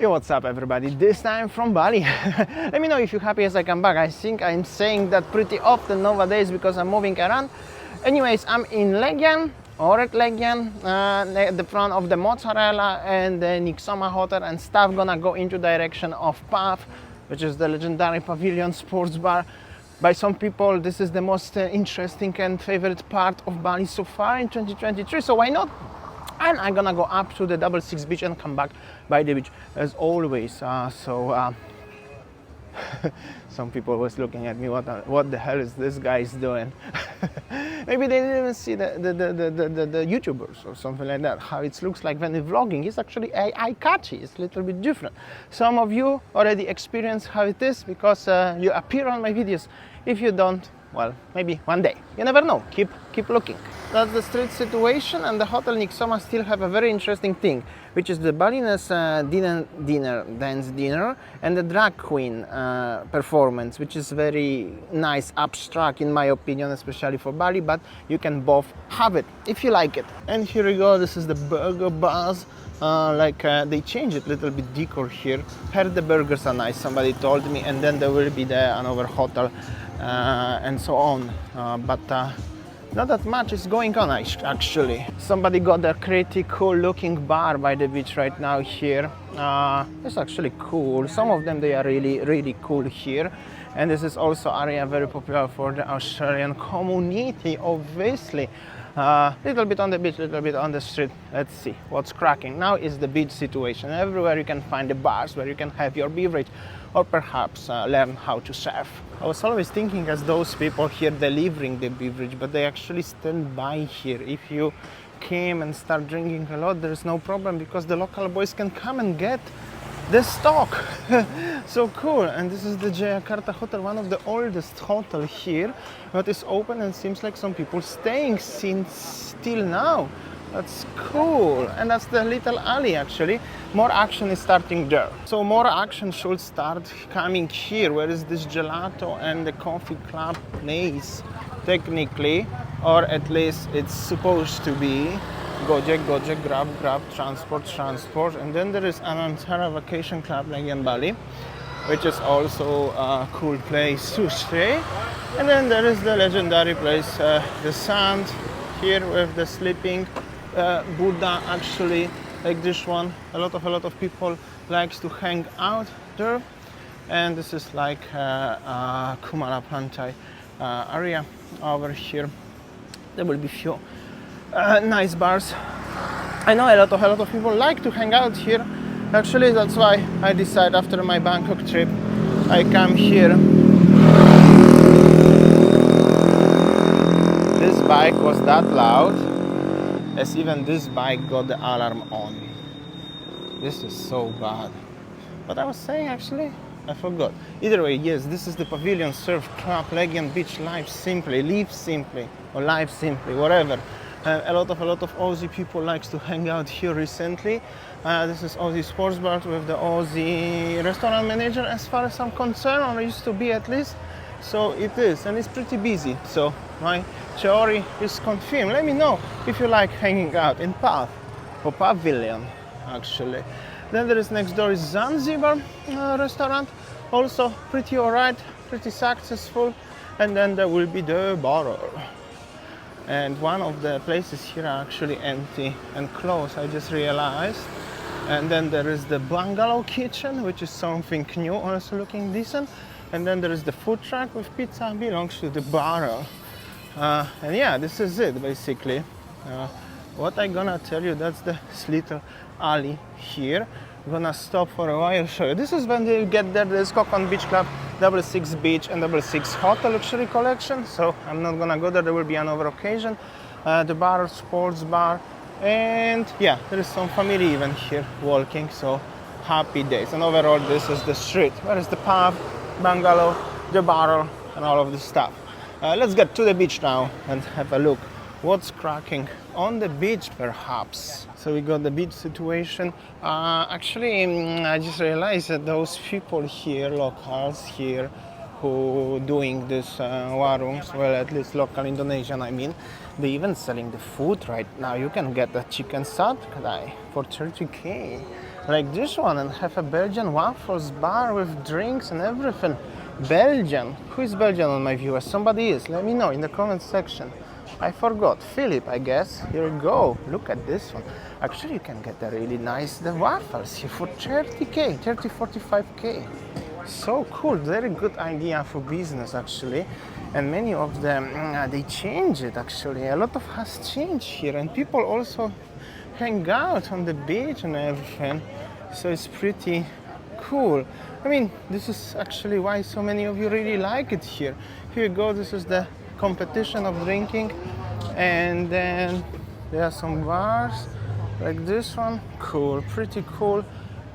Yo, what's up everybody? This time from Bali. Let me know if you're happy as I come back. I think I'm saying that pretty often nowadays because I'm moving around. Anyways, I'm in Legian, or at Legian, at the front of the Mozzarella and the Nixoma Hotel, and stuff gonna go into direction of Pav, which is the legendary Pavilion sports bar. By some people, this is the most interesting and favorite part of Bali so far in 2023, so why not? And I'm gonna go up to the 66 beach and come back by the beach as always. Some people was looking at me, what the hell is this guy's doing? Maybe they didn't even see the YouTubers or something like that, how it looks like when the vlogging is actually eye-catchy. It's a little bit different. Some of you already experienced how it is because you appear on my videos. If you don't, well, maybe one day. You never know. Keep looking. That's the street situation, and the Hotel Nixoma still have a very interesting thing, which is the Balinese dance dinner, and the drag queen performance, which is very nice, abstract in my opinion, especially for Bali, but you can both have it if you like it. And here we go. This is the burger bars. They changed it a little bit decor here. Heard the burgers are nice, somebody told me, and then there will be another hotel and so on, not that much is going on actually. Somebody got a pretty cool looking bar by the beach right now here. It's actually cool. Some of them, they are really cool here. And this is also area very popular for the Australian community, obviously. Little bit on the beach, little bit on the street. Let's see what's cracking. Now is the beach situation. Everywhere you can find the bars where you can have your beverage or perhaps learn how to surf. I was always thinking as those people here delivering the beverage, but they actually stand by here. If you came and start drinking a lot, there's no problem because the local boys can come and get the stock. So cool. And this is the Jakarta Hotel, one of the oldest hotel here, but it's open and seems like some people staying since till now. That's cool. And that's the little alley actually. More action is starting there. So more action should start coming here. Where is this gelato and the coffee club place technically, or at least it's supposed to be. Gojek, grab, transport. And then there is Anantara Vacation Club Legian Bali, which is also a cool place to stay. And then there is the legendary place, the sand here with the sleeping Buddha actually, like this one. A lot of people likes to hang out there. And this is like Kumara Pantai area over here. There will be few nice bars. I know a lot of people like to hang out here. Actually, that's why I decided after my Bangkok trip, I come here. This bike was that loud, as even this bike got the alarm on. This is so bad. What I was saying actually, I forgot. Either way, yes, this is the Pavilion Surf Club, Legian Beach, live simply, or live simply, whatever. A lot of Aussie people likes to hang out here recently. This is Aussie Sports Bar with the Aussie restaurant manager, as far as I'm concerned, or used to be at least. So it is, and it's pretty busy. So my theory is confirmed. Let me know if you like hanging out in Pav or Pavilion, actually. Then there is next door is Zanzibar restaurant, also pretty alright, pretty successful. And then there will be the bar. And one of the places here are actually empty and closed, I just realized. And then there is the bungalow kitchen, which is something new, also looking decent. And then there is the food truck with pizza, belongs to the bar. And yeah, this is it basically. What I'm gonna tell you, that's this little alley here. I'm gonna stop for a while, show you. This is when you get there. There's Kokon Beach Club, 66 Beach and 66 Hotel Luxury Collection. So I'm not gonna go there, there will be another occasion. The bar, sports bar, and yeah, there is some family even here walking, so happy days. And overall, this is the street. Where is the pub, bungalow, the bar, and all of this stuff. Let's get to the beach now and have a look what's cracking on the beach perhaps. So we got the beach situation. Actually, I just realized that those people here, locals here, who doing this warungs, well, at least local Indonesian, I mean, they even selling the food right now. You can get the chicken satay for 30k. like this one and have a Belgian waffles bar with drinks and everything. Belgian. Who is Belgian on my viewers? Somebody is. Let me know in the comment section. I forgot. Philip, I guess. Here we go. Look at this one. Actually, you can get a really nice the waffles here for 30k, 45k. So cool. Very good idea for business actually. And many of them, they change it actually. A lot of has changed here, and people also hang out on the beach and everything. So it's pretty cool. I mean, this is actually why so many of you really like it here. Here you go. This is the competition of drinking, and then there are some bars like this one. Cool, pretty cool.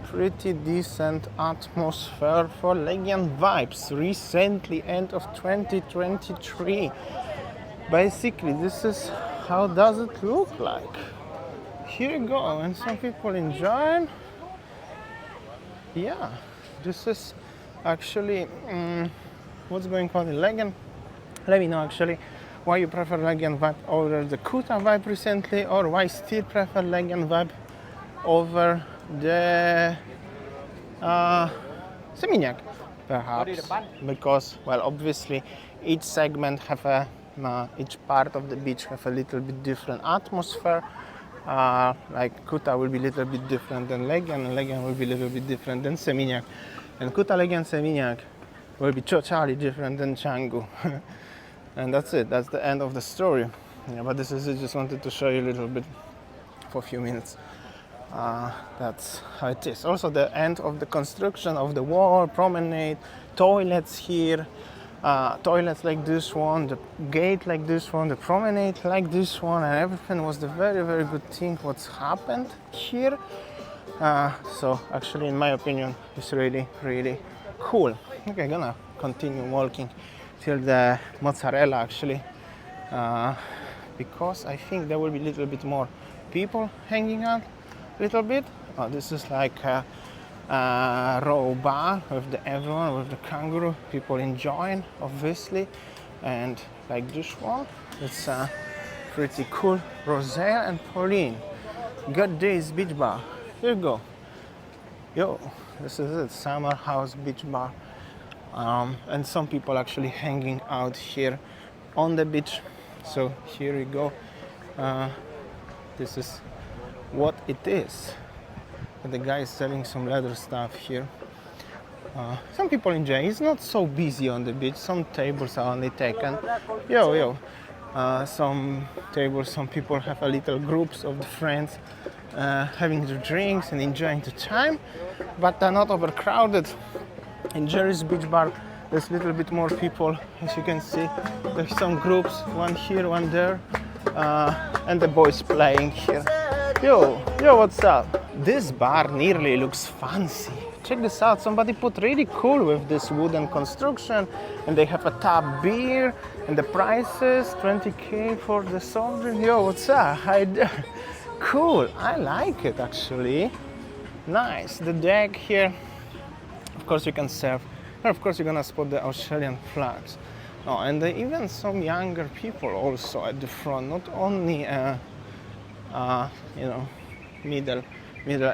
Pretty decent atmosphere for Legian vibes. Recently, end of 2023. Basically, this is how does it look like. Here you go, and some people enjoy. Yeah, this is actually what's going on in Legian. Let me know actually why you prefer Legian vibe over the Kuta vibe recently, or why still prefer Legian vibe over the Seminyak, perhaps, because, well, obviously each segment have a each part of the beach have a little bit different atmosphere. Like Kuta will be a little bit different than Legian, and Legian will be a little bit different than Seminyak, and Kuta, Legian, Seminyak will be totally different than Canggu. And that's it. That's the end of the story. Yeah, but this is it. Just wanted to show you a little bit for a few minutes. That's how it is. Also the end of the construction of the wall, promenade, toilets here, toilets like this one, the gate like this one, the promenade like this one, and everything was the very, very good thing what's happened here. So actually, in my opinion, it's really, really cool. Okay, gonna continue walking till the mozzarella actually, because I think there will be a little bit more people hanging out. Little bit. Oh, this is like a row bar with everyone with the kangaroo. People enjoying, obviously, and like this one, it's pretty cool. Roselle and Pauline, Good Days Beach Bar. Here you go. Yo, this is it. Summer House Beach Bar, and some people actually hanging out here on the beach. So here you go. This is what it is. The guy is selling some leather stuff here. Some people enjoy. It's not so busy on the beach. Some tables are only taken. Some tables, some people have a little groups of the friends having their drinks and enjoying the time, but they're not overcrowded. In Jerry's Beach Bar, there's a little bit more people. As you can see, there's some groups, one here, one there, and the boys playing here. Yo, what's up? This bar nearly looks fancy. Check this out. Somebody put really cool with this wooden construction, and they have a tap beer, and the prices 20k for the soft drink. Yo, what's up? Hi there. Cool. I like it actually. Nice. The deck here. Of course, you can surf. And of course, you're gonna spot the Australian flags. Oh, and even some younger people also at the front. Not only middle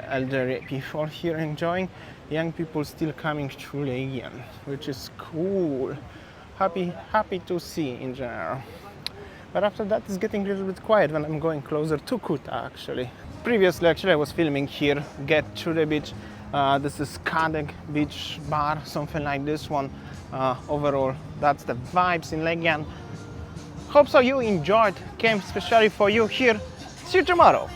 elderly people here enjoying, young people still coming to Legian, which is cool. Happy to see in general. But after that, it's getting a little bit quiet when I'm going closer to Kuta actually. Previously, actually, I was filming here, get to the beach. This is Kadek Beach Bar, something like this one. Overall, that's the vibes in Legian. Hope so you enjoyed. Came especially for you here. See you tomorrow.